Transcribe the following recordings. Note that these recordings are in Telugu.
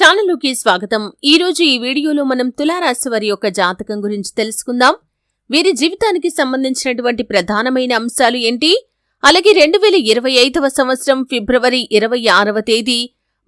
ఛానల్లోకి స్వాగతం. ఈ రోజు ఈ వీడియోలో మనం తులారాశి వారి యొక్క జాతకం గురించి తెలుసుకుందాం. వీరి జీవితానికి సంబంధించినటువంటి ప్రధానమైన అంశాలు ఏంటి, అలాగే 2025వ సంవత్సరం ఫిబ్రవరి 26వ తేదీ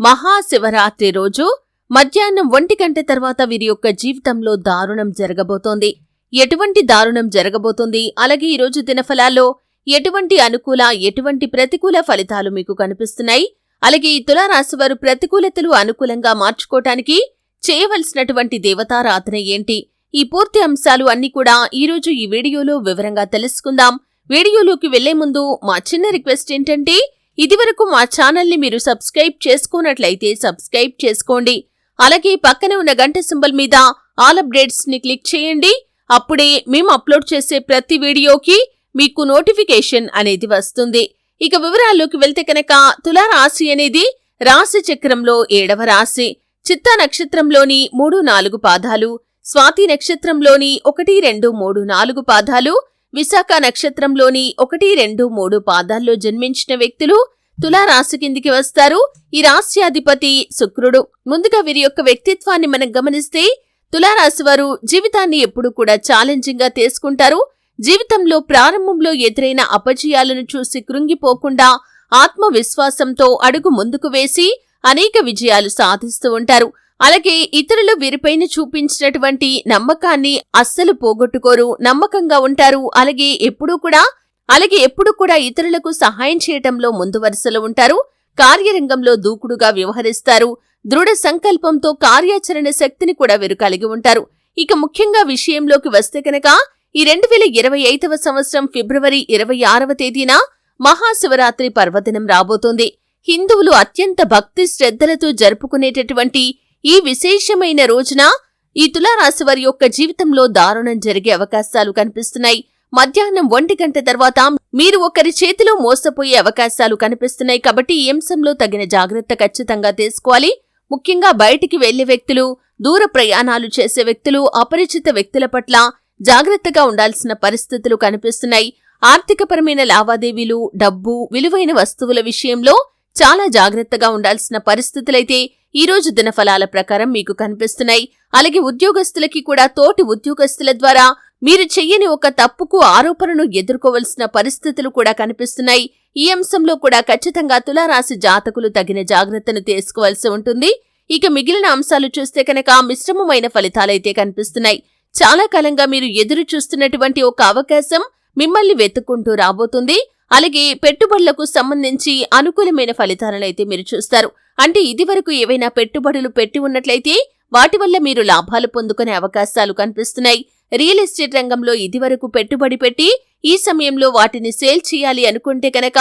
మహాశివరాత్రి రోజు మధ్యాహ్నం 1 గంట తర్వాత వీరి యొక్క జీవితంలో దారుణం జరగబోతోంది. ఎటువంటి దారుణం జరగబోతోంది, అలాగే ఈ రోజు దినఫలాల్లో ఎటువంటి అనుకూల ఎటువంటి ప్రతికూల ఫలితాలు మీకు కనిపిస్తున్నాయి, అలాగే ఈ తులారాశి వారు ప్రతికూలతలు అనుకూలంగా మార్చుకోవటానికి చేయవలసినటువంటి దేవతారాధన ఏంటి, ఈ పూర్తి అంశాలు అన్ని కూడా ఈరోజు ఈ వీడియోలో వివరంగా తెలుసుకుందాం. వీడియోలోకి వెళ్లే ముందు మా చిన్న రిక్వెస్ట్ ఏంటంటే, ఇదివరకు మా ఛానల్ని మీరు సబ్స్క్రైబ్ చేసుకోనట్లయితే సబ్స్క్రైబ్ చేసుకోండి. అలాగే పక్కనే ఉన్న గంట సింబల్ మీద ఆల్ అప్డేట్స్ ని క్లిక్ చేయండి. అప్పుడే మేము అప్లోడ్ చేసే ప్రతి వీడియోకి మీకు నోటిఫికేషన్ అనేది వస్తుంది. ఇక వివరాల్లోకి వెళ్తే కనుక, తులారాశి అనేది రాశి చక్రంలో 7వ రాశి. చిత్తా నక్షత్రంలోని 3-4 పాదాలు, స్వాతి నక్షత్రంలోని 1, 2, 3, 4 పాదాలు, విశాఖ నక్షత్రంలోని 1, 2, 3 పాదాల్లో జన్మించిన వ్యక్తులు తులారాశి కిందికి వస్తారు. ఈ రాశ్యాధిపతి శుక్రుడు. ముందుగా వీరి యొక్క వ్యక్తిత్వాన్ని మనం గమనిస్తే, తులారాశి వారు జీవితాన్ని ఎప్పుడూ కూడా ఛాలెంజింగ్ గా తీసుకుంటారు. జీవితంలో ప్రారంభంలో ఎదురైన అపజయాలను చూసి కృంగిపోకుండా ఆత్మవిశ్వాసంతో అడుగు ముందుకు వేసి అనేక విజయాలు సాధిస్తూ ఉంటారు. అలాగే ఇతరులు వీరిపైన చూపించినటువంటి నమ్మకాన్ని అస్సలు పోగొట్టుకోరు, నమ్మకంగా ఉంటారు. అలాగే ఎప్పుడూ కూడా ఇతరులకు సహాయం చేయటంలో ముందు వరుసలో ఉంటారు. కార్యరంగంలో దూకుడుగా వ్యవహరిస్తారు. దృఢ సంకల్పంతో కార్యాచరణ శక్తిని కూడా వీరు కలిగి ఉంటారు. ఇక ముఖ్యంగా విషయంలోకి వస్తే కనుక, ఈ 2025వ సంవత్సరం ఫిబ్రవరి 26వ తేదీన మహాశివరాత్రి పర్వదినం రాబోతోంది. హిందువులు అత్యంత భక్తి శ్రద్ధలతో జరుపుకునేటటువంటి ఈ విశేషమైన రోజున ఈ తులారాశి వారి యొక్క జీవితంలో దారుణం జరిగే అవకాశాలు కనిపిస్తున్నాయి. మధ్యాహ్నం 1 గంట తర్వాత మీరు ఒకరి చేతిలో మోసపోయే అవకాశాలు కనిపిస్తున్నాయి. కాబట్టి ఈ అంశంలో తగిన జాగ్రత్త ఖచ్చితంగా తీసుకోవాలి. ముఖ్యంగా బయటికి వెళ్లే వ్యక్తులు, దూర ప్రయాణాలు చేసే వ్యక్తులు, అపరిచిత వ్యక్తుల పట్ల జాగ్రత్తగా ఉండాల్సిన పరిస్థితులు కనిపిస్తున్నాయి. ఆర్థికపరమైన లావాదేవీలు, డబ్బు, విలువైన వస్తువుల విషయంలో చాలా జాగ్రత్తగా ఉండాల్సిన పరిస్థితులైతే ఈ రోజు దినఫలాల ప్రకారం మీకు కనిపిస్తున్నాయి. అలాగే ఉద్యోగస్తులకి కూడా తోటి ఉద్యోగస్తుల ద్వారా మీరు చెయ్యని ఒక తప్పుకు ఆరోపణను ఎదుర్కోవలసిన పరిస్థితులు కూడా కనిపిస్తున్నాయి. ఈ అంశంలో కూడా ఖచ్చితంగా తులారాశి జాతకులు తగిన జాగ్రత్తను తీసుకోవాల్సి ఉంటుంది. ఇక మిగిలిన అంశాలు చూస్తే కనుక మిశ్రమమైన ఫలితాలైతే కనిపిస్తున్నాయి. చాలా కాలంగా మీరు ఎదురు చూస్తున్నటువంటి ఒక అవకాశం మిమ్మల్ని వెతుక్కుంటూ రాబోతుంది. అలాగే పెట్టుబడులకు సంబంధించి అనుకూలమైన ఫలితాలనైతే మీరు చూస్తారు. అంటే ఇదివరకు ఏవైనా పెట్టుబడులు పెట్టి ఉన్నట్లయితే వాటి వల్ల మీరు లాభాలు పొందుకునే అవకాశాలు కనిపిస్తున్నాయి. రియల్ ఎస్టేట్ రంగంలో ఇదివరకు పెట్టుబడి పెట్టి ఈ సమయంలో వాటిని సేల్ చేయాలి అనుకుంటే కనుక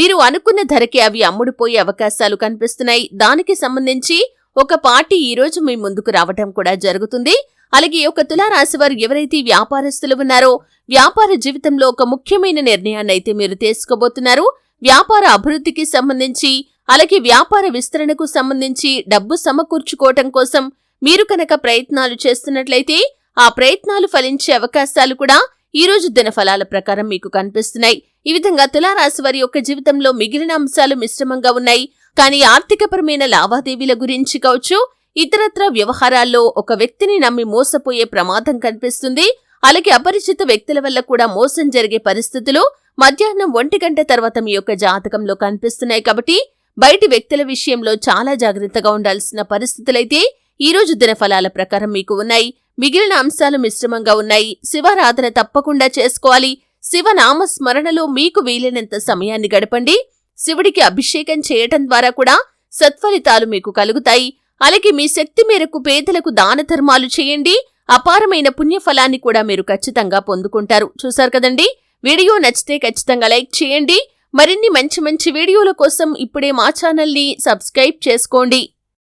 మీరు అనుకున్న ధరకి అవి అమ్ముడుపోయే అవకాశాలు కనిపిస్తున్నాయి. దానికి సంబంధించి ఒక పార్టీ ఈ రోజు మీ ముందుకు రావటం కూడా జరుగుతుంది. అలాగే ఒక తులారాశి వారు ఎవరైతే వ్యాపారస్తులు ఉన్నారో, వ్యాపార జీవితంలో ఒక ముఖ్యమైన నిర్ణయాన్ని అయితే మీరు తీసుకోబోతున్నారు. వ్యాపార అభివృద్ధికి సంబంధించి, అలాగే వ్యాపార విస్తరణకు సంబంధించి డబ్బు సమకూర్చుకోవటం కోసం మీరు కనుక ప్రయత్నాలు చేస్తున్నట్లయితే ఆ ప్రయత్నాలు ఫలించే అవకాశాలు కూడా ఈ రోజు దినఫలాల ప్రకారం మీకు కనిపిస్తున్నాయి. ఈ విధంగా తులారాశి వారి యొక్క జీవితంలో మిగిలిన అంశాలు మిశ్రమంగా ఉన్నాయి. కానీ ఆర్థికపరమైన లావాదేవీల గురించి కావచ్చు, ఇతరత్ర వ్యవహారాల్లో ఒక వ్యక్తిని నమ్మి మోసపోయే ప్రమాదం కనిపిస్తుంది. అలాగే అపరిచిత వ్యక్తుల వల్ల కూడా మోసం జరిగే పరిస్థితులు మధ్యాహ్నం 1 గంట తర్వాత మీ యొక్క జాతకంలో కనిపిస్తున్నాయి. కాబట్టి బయటి వ్యక్తుల విషయంలో చాలా జాగ్రత్తగా ఉండాల్సిన పరిస్థితులైతే ఈ రోజు దినఫలాల ప్రకారం మీకు ఉన్నాయి. మిగిలిన అంశాలు మిశ్రమంగా ఉన్నాయి. శివారాధన తప్పకుండా చేసుకోవాలి. శివనామ స్మరణలో మీకు వీలైనంత సమయాన్ని గడపండి. శివుడికి అభిషేకం చేయటం ద్వారా కూడా సత్ఫలితాలు మీకు కలుగుతాయి. అలాగే మీ శక్తి మేరకు పేదలకు దాన ధర్మాలు చేయండి. అపారమైన పుణ్యఫలాన్ని కూడా మీరు ఖచ్చితంగా పొందుకుంటారు. చూశారు కదండి, వీడియో నచ్చితే ఖచ్చితంగా లైక్ చేయండి. మరిన్ని మంచి వీడియోల కోసం ఇప్పుడే మా ఛానల్ని సబ్స్క్రైబ్ చేసుకోండి.